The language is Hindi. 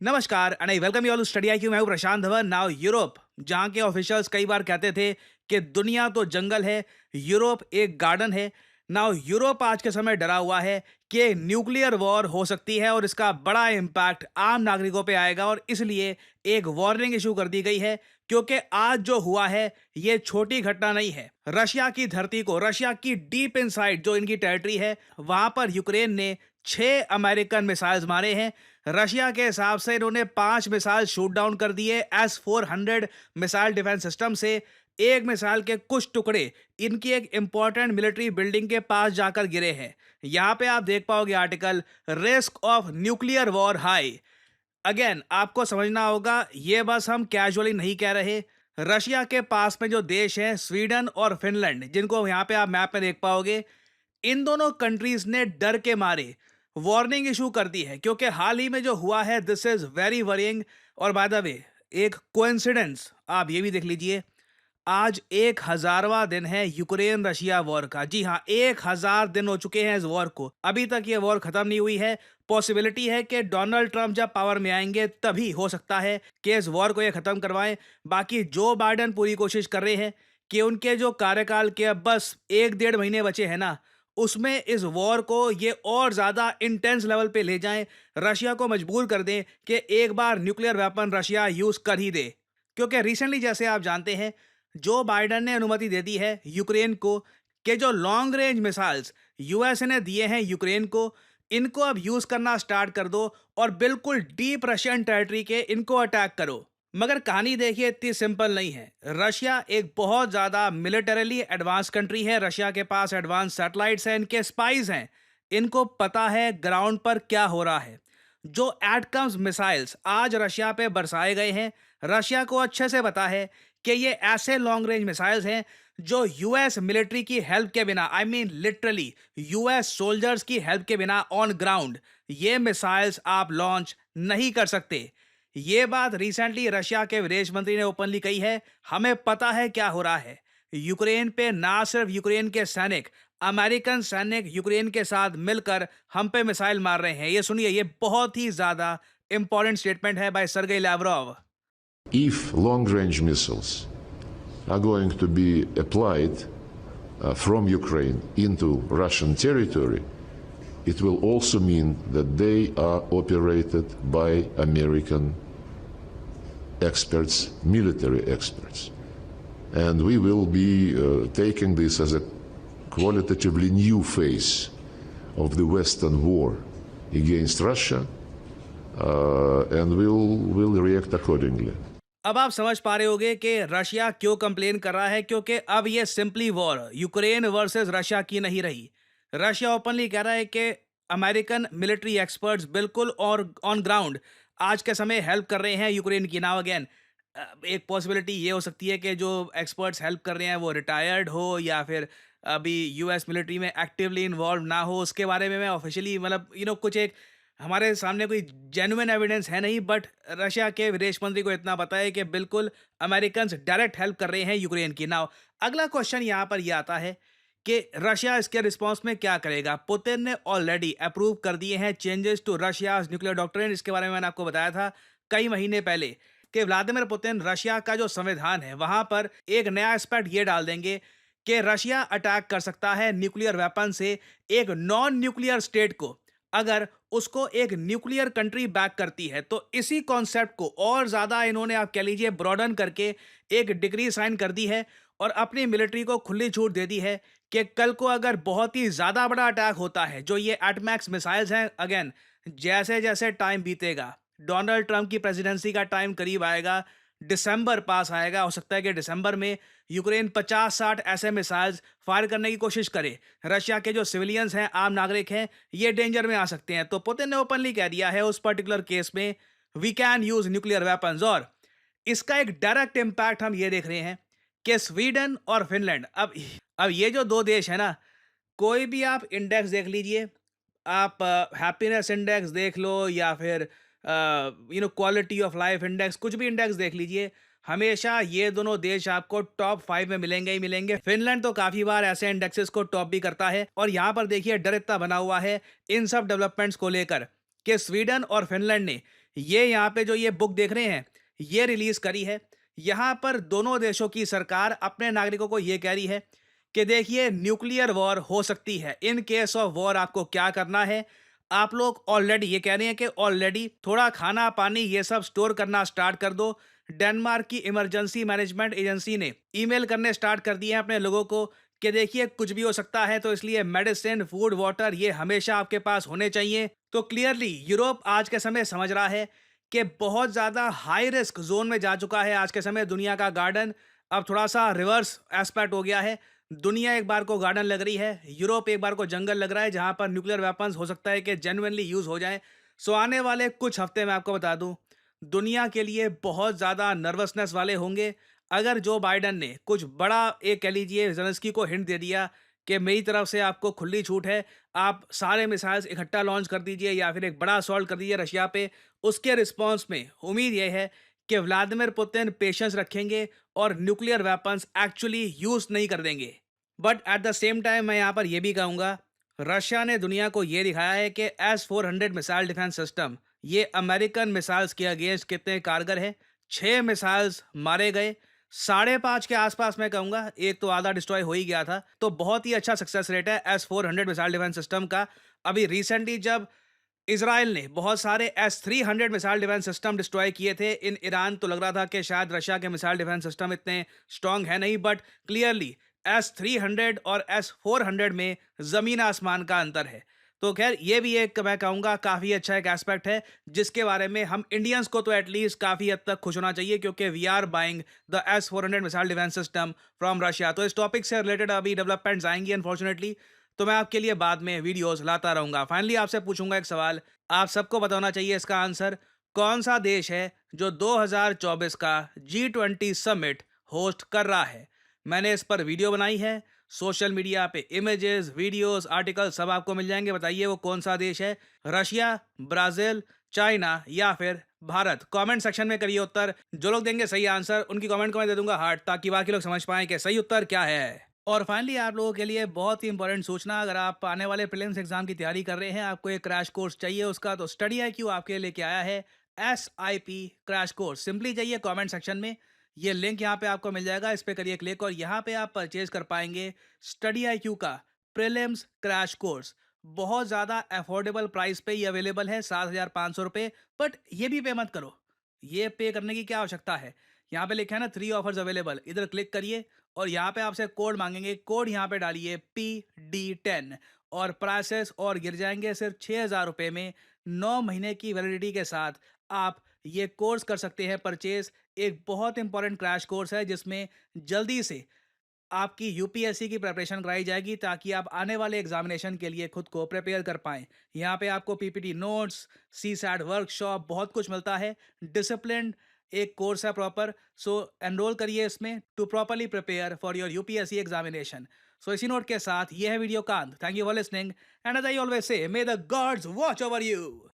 नमस्कार and I welcome you all to study I Q. मैं हूं प्रशांत धवन। नाउ यूरोप, जहां के ऑफिशियल्स कई बार कहते थे कि दुनिया तो जंगल है, यूरोप एक गार्डन है। नाउ यूरोप आज के समय डरा हुआ है कि न्यूक्लियर वॉर हो सकती है और इसका बड़ा इम्पैक्ट आम नागरिकों पे आएगा, और इसलिए एक वार्निंग इशू कर दी गई है। क्योंकि आज जो हुआ है ये छोटी घटना नहीं है। रशिया की धरती को, रशिया की डीप इनसाइड जो इनकी टेरिटरी है, वहां पर यूक्रेन ने 6 अमेरिकन मिसाइल्स मारे हैं। रशिया के हिसाब से इन्होंने 5 मिसाइल शूट डाउन कर दिए S-400 मिसाइल डिफेंस सिस्टम से। एक मिसाइल के कुछ टुकड़े इनकी एक इंपॉर्टेंट मिलिट्री बिल्डिंग के पास जाकर गिरे हैं। यहां पे आप देख पाओगे article, risk of nuclear war high. Again आपको समझना होगा, ये बस हम कैजुअली नहीं कह रहे। रशिया के पास में जो देश हैं स्वीडन और फिनलैंड, जिनको यहाँ पे आप मैप में देख पाओगे, इन दोनों कंट्रीज ने डर के मारे वार्निंग इशू कर दी है। क्योंकि हाल ही में जो हुआ है, दिस इज वेरी वरिंग। और बाय द वे, एक कोइंसिडेंस आप ये भी देख लीजिए, आज 1000वां दिन है यूक्रेन रशिया वॉर का। जी हाँ, 1000 दिन हो चुके हैं इस वॉर को। अभी तक ये वॉर खत्म नहीं हुई है। पॉसिबिलिटी है कि डोनाल्ड ट्रंप जब पावर में आएंगे तभी हो सकता है कि इस वॉर को ये खत्म करवाएं। बाकी जो बाइडन पूरी कोशिश कर रहे हैं कि उनके जो कार्यकाल के अब बस 1-1.5 महीने बचे हैं ना, उसमें इस वॉर को ये और ज्यादा इंटेंस लेवल पे ले जाएं, रशिया को मजबूर कर दें कि एक बार न्यूक्लियर वेपन रशिया यूज कर ही दे। क्योंकि रिसेंटली, जैसे आप जानते हैं, जो बाइडन ने अनुमति दे दी है यूक्रेन को कि जो लॉन्ग रेंज मिसाइल्स यूएसए ने दिए हैं यूक्रेन को, इनको अब यूज करना स्टार्ट कर दो और बिल्कुल डीप रशियन टेरिटरी के इनको अटैक करो। मगर कहानी देखिए, इतनी सिंपल नहीं है। रशिया एक बहुत ज्यादा मिलिटरीली एडवांस कंट्री है। रशिया के पास एडवांस सैटेलाइट्स हैं, इनके स्पाइज हैं, इनको पता है ग्राउंड पर क्या हो रहा है। जो एटम्स मिसाइल्स आज रशिया पे बरसाए गए हैं, रशिया को अच्छे से पता है कि ये ऐसे लॉन्ग रेंज मिसाइल्स हैं जो यूएस मिलिट्री की हेल्प के बिना, I mean literally US soldiers की हेल्प के बिना ऑन ग्राउंड ये मिसाइल्स आप लॉन्च नहीं कर सकते। ये बात रिसेंटली रशिया के विदेश मंत्री ने ओपनली कही है। हमें पता है क्या हो रहा है। यूक्रेन पे ना सिर्फ यूक्रेन के सैनिक, अमेरिकन सैनिक यूक्रेन के साथ मिलकर हम पे मिसाइल मार रहे हैं। ये सुनिए, ये बहुत ही ज्यादा इंपॉर्टेंट स्टेटमेंट है by Sergei Lavrov. If long-range missiles are going to be applied from Ukraine into Russian territory, it will also mean that they are operated by American experts, military experts. And we will be taking this as a qualitatively new phase of the Western war against Russia, and we'll react accordingly. अब आप समझ पा रहे होगे कि रशिया क्यों कंप्लेन कर रहा है। क्योंकि अब ये simply war Ukraine versus Russia की नहीं रही। रशिया ओपनली कह रहा है कि अमेरिकन मिलिट्री एक्सपर्ट्स बिल्कुल और ऑन ग्राउंड आज के समय हेल्प कर रहे हैं यूक्रेन की। नाउ अगेन, एक पॉसिबिलिटी ये हो सकती है कि जो एक्सपर्ट्स हेल्प कर रहे हैं वो रिटायर्ड हो या फिर अभी यूएस मिलिट्री में एक्टिवली इन्वॉल्व ना हो। उसके बारे में मैं ऑफिशियली, मतलब कुछ एक हमारे सामने कोई जेन्युइन एविडेंस है नहीं। बट रशिया के विदेश मंत्री को इतना पता है कि बिल्कुल अमेरिकन डायरेक्ट हेल्प कर रहे हैं यूक्रेन की। नाउ अगला क्वेश्चन यहाँ पर यह आता है कि रशिया इसके रिस्पॉन्स में क्या करेगा। पुतिन ने ऑलरेडी अप्रूव कर दिए हैं changes to Russia nuclear doctrine. इसके बारे में मैंने आपको बताया था कई महीने पहले कि व्लादिमीर पुतिन रशिया का जो संविधान है वहां पर एक नया एस्पेक्ट ये डाल देंगे कि रशिया अटैक कर सकता है न्यूक्लियर वेपन से एक नॉन न्यूक्लियर स्टेट को, अगर उसको एक न्यूक्लियर कंट्री बैक करती है। तो इसी कॉन्सेप्ट को और ज्यादा इन्होंने, आप कह लीजिए, ब्रॉडन करके एक डिग्री साइन कर दी है और अपनी मिलिट्री को खुली छूट दे दी है कि कल को अगर बहुत ही ज्यादा बड़ा अटैक होता है, जो ये एटमैक्स मिसाइल्स हैं, अगेन जैसे जैसे टाइम बीतेगा, डोनाल्ड ट्रंप की प्रेसिडेंसी का टाइम करीब आएगा, दिसंबर पास आएगा, हो सकता है कि दिसंबर में यूक्रेन 50-60 ऐसे मिसाइल्स फायर करने की कोशिश करे। रशिया के जो सिविलियंस हैं, आम नागरिक हैं, ये डेंजर में आ सकते हैं। तो पुतिन ने ओपनली कह दिया है उस पर्टिकुलर केस में we can use nuclear weapons. और इसका एक डायरेक्ट इम्पैक्ट हम ये देख रहे हैं कि स्वीडन और फिनलैंड, अब ये जो दो देश है ना, कोई भी आप इंडेक्स देख लीजिए, आप हैप्पीनेस इंडेक्स देख लो या फिर क्वालिटी ऑफ लाइफ इंडेक्स, कुछ भी इंडेक्स देख लीजिए, हमेशा ये दोनों देश आपको टॉप 5 में मिलेंगे ही मिलेंगे। फिनलैंड तो काफी बार ऐसे इंडेक्सेस को टॉप भी करता है। और यहाँ पर देखिए डर इतना बना हुआ है इन सब डेवलपमेंट्स को लेकर कि स्वीडन और फिनलैंड ने ये यहाँ पे जो ये बुक देख रहे हैं, ये रिलीज करी है। यहाँ पर दोनों देशों की सरकार अपने नागरिकों को ये कह रही है कि देखिए न्यूक्लियर वॉर हो सकती है। इन केस ऑफ वॉर आपको क्या करना है, आप लोग ऑलरेडी ये कह रहे हैं कि ऑलरेडी थोड़ा खाना पानी ये सब स्टोर करना स्टार्ट कर दो। डेनमार्क की इमरजेंसी मैनेजमेंट एजेंसी ने ईमेल करने स्टार्ट कर दिए हैं अपने लोगों को कि देखिए कुछ भी हो सकता है, तो इसलिए मेडिसिन, फूड, वाटर ये हमेशा आपके पास होने चाहिए। तो क्लियरली यूरोप आज के समय समझ रहा है कि बहुत ज़्यादा हाई रिस्क जोन में जा चुका है आज के समय दुनिया का गार्डन। अब थोड़ा सा रिवर्स एस्पेक्ट हो गया है। दुनिया एक बार को गार्डन लग रही है, यूरोप एक बार को जंगल लग रहा है जहां पर न्यूक्लियर वेपन्स हो सकता है कि जेन्युइनली यूज हो जाएं। सो आने वाले कुछ हफ्ते में आपको बता दूं, दुनिया के लिए बहुत ज़्यादा नर्वसनेस वाले होंगे। अगर जो बाइडन ने कुछ बड़ा एक कह लीजिए ज़ेलेंस्की को हिंट दे दिया कि मेरी तरफ से आपको खुली छूट है, आप सारे मिसाइल्स इकट्ठा लॉन्च कर दीजिए या फिर एक बड़ा असॉल्ट कर दीजिए रशिया पे, उसके रिस्पॉन्स में उम्मीद यह है कि व्लादिमीर पुतिन पेशेंस रखेंगे और न्यूक्लियर वेपन्स एक्चुअली यूज़ नहीं कर देंगे। But at the same time मैं यहाँ पर यह भी कहूँगा, रशिया ने दुनिया को ये दिखाया है कि S-400 मिसाइल डिफेंस सिस्टम ये अमेरिकन मिसाइल्स के अगेंस्ट कितने कारगर है। 6 मिसाइल्स मारे गए, 5.5 के आसपास मैं कहूँगा, एक तो आधा डिस्ट्रॉय हो ही गया था। तो बहुत ही अच्छा सक्सेस रेट है S-400 मिसाइल डिफेंस सिस्टम का। अभी रिसेंटली जब इजराइल ने बहुत सारे S-300 missile defence system destroy किए थे इन ईरान, तो लग रहा था कि शायद रशिया के मिसाइल डिफेंस सिस्टम इतने स्ट्रांग है नहीं, बट क्लियरली S-300 और S-400 में जमीन आसमान का अंतर है। तो खैर ये भी एक मैं कहूँगा काफ़ी अच्छा एक एस्पेक्ट है जिसके बारे में हम इंडियंस को तो एटलीस्ट काफ़ी हद तक खुश होना चाहिए, क्योंकि we are buying the S-400 missile defence system from Russia. तो इस टॉपिक से रिलेटेड अभी डेवलपमेंट्स आएंगी अनफॉर्चुनेटली, तो मैं आपके लिए बाद में वीडियोस लाता रहूंगा। फाइनली आपसे पूछूंगा एक सवाल, आप सबको बताना चाहिए इसका आंसर, कौन सा देश है जो 2024 का G20 समिट होस्ट कर रहा है। मैंने इस पर वीडियो बनाई है, सोशल मीडिया पे इमेजेस, वीडियोस, आर्टिकल सब आपको मिल जाएंगे। बताइए वो कौन सा देश है, रशिया, ब्राजील, चाइना या फिर भारत। कमेंट सेक्शन में करिए उत्तर। जो लोग देंगे सही आंसर उनकी कमेंट को मैं दे दूंगा हार्ट, ताकि बाकी लोग समझ पाएं कि सही उत्तर क्या है। और फाइनली आप लोगों के लिए बहुत ही इंपॉर्टेंट सूचना, अगर आप आने वाले प्रीलिम्स एग्जाम की तैयारी कर रहे हैं, आपको एक क्रैश कोर्स चाहिए उसका, तो स्टडी IQ आपके लिए लेके आया है SIP क्रैश कोर्स। सिंपली जाइए कमेंट सेक्शन में, ये लिंक यहाँ पे आपको मिल जाएगा, इस पे करिए क्लिक और यहाँ पे आप परचेज कर पाएंगे स्टडी IQ का प्रीलिम्स क्रैश कोर्स। बहुत ज़्यादा अफोर्डेबल प्राइस पे ये अवेलेबल है, 7,500 रुपये। बट ये भी पे मत करो, ये पे करने की क्या आवश्यकता है। यहाँ पे लिखा है ना 3 ऑफर्स अवेलेबल, इधर क्लिक करिए और यहाँ पे आपसे कोड मांगेंगे, कोड यहाँ पे डालिए PD10 और प्राइसेस और गिर जाएंगे सिर्फ 6,000 रुपये में। 9 महीने की वैलिडिटी के साथ आप ये कोर्स कर सकते हैं परचेज। एक बहुत इंपॉर्टेंट क्रैश कोर्स है जिसमें जल्दी से आपकी UPSC की प्रिपरेशन कराई जाएगी, ताकि आप आने वाले एग्जामिनेशन के लिए खुद को प्रिपेयर कर पाएं। यहाँ पे आपको PPT नोट्स, CSAT वर्कशॉप, बहुत कुछ मिलता है। डिसिप्लिन एक कोर्स है प्रॉपर। सो एनरोल करिए इसमें to properly prepare for your UPSC examination. So इसी नोट के साथ ये है वीडियो कांत। Thank you for listening and as I always say, may the gods watch over you.